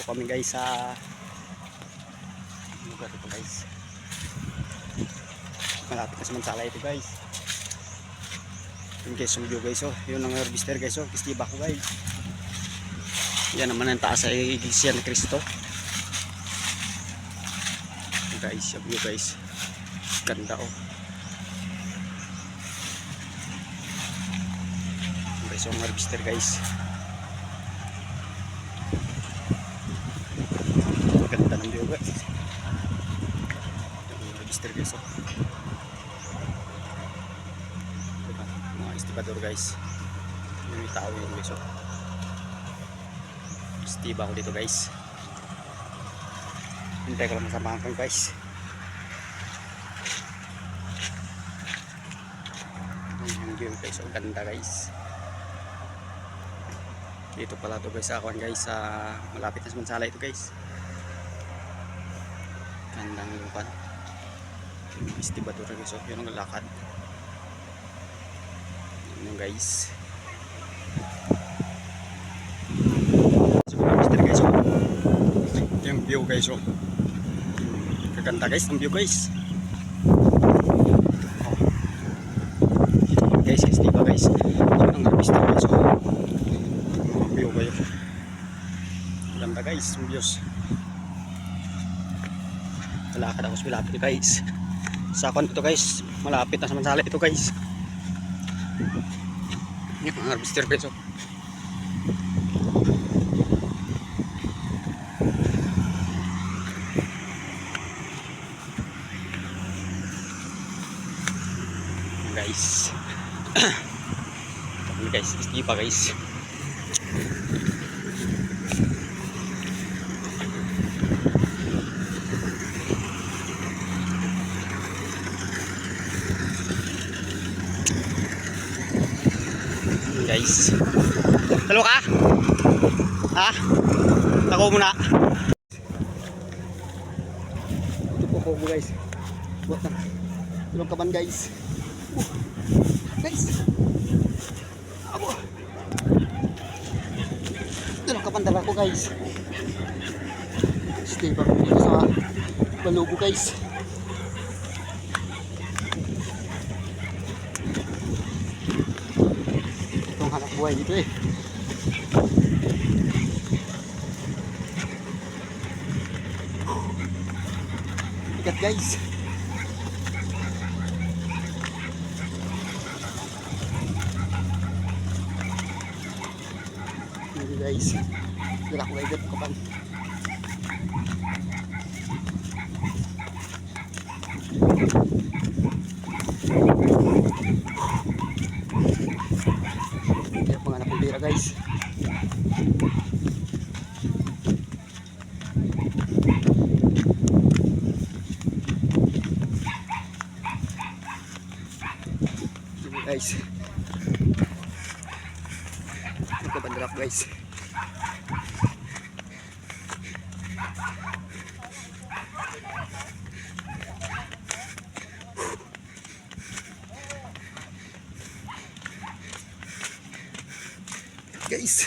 kami guys sa lugar ito guys. Malapit na sa Mansala ito guys. Yung guys yung view guys, oh. Yun ang harvester guys, oh. Kistiba ko guys. Yan naman ang taas ay Iglesia ni Cristo. Guys, yung view guys. Ganda oh. Guys, yung harvester guys. Ganda ng view guys. Yung harvester guys oh. Diba? Mga estibador guys. Yung tao yung guys oh. Estiba ko dito guys. Hintay ko lang masamahan ko guys. Yung view guys, ang ganda guys. Dito pala to guys, ako guys sa malapit na sa Mansala ito guys. Gandang lupan. Estibador guys, oh. Yun ang lakad. Yun guys. Yung view guys oh. Kaganda guys ang view guys. Ito guys, diba guys? Ang harvester guys oh. View kayo. Ganda guys ang views. Malakad ako sa malapit guys. Sa akon ito guys, malapit na sa Mansala ito guys. Yung harvester guys oh. Guys. Kami guys, istipa guys. Guys. Talo ka? Ha? Tako muna. Ito po guys. Buat na. Tulong kaban guys. Guys, ako doon ang kapandala ko guys. Stay pa ko dito sa balubo guys. Itong hanap buhay dito eh. Ikat guys. Guys, gerak ko agad kapan. Kaya panganak ng bira guys. Guys, nagkabandrap guys. Guys,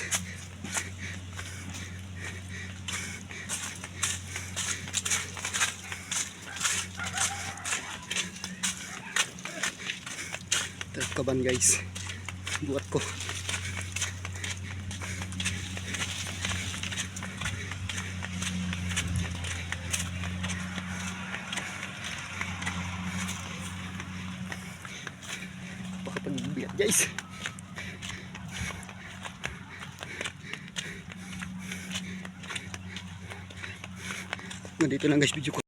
terkaban guys, buat ko. Baka pagbibigat guys. Nandito lang guys video ko.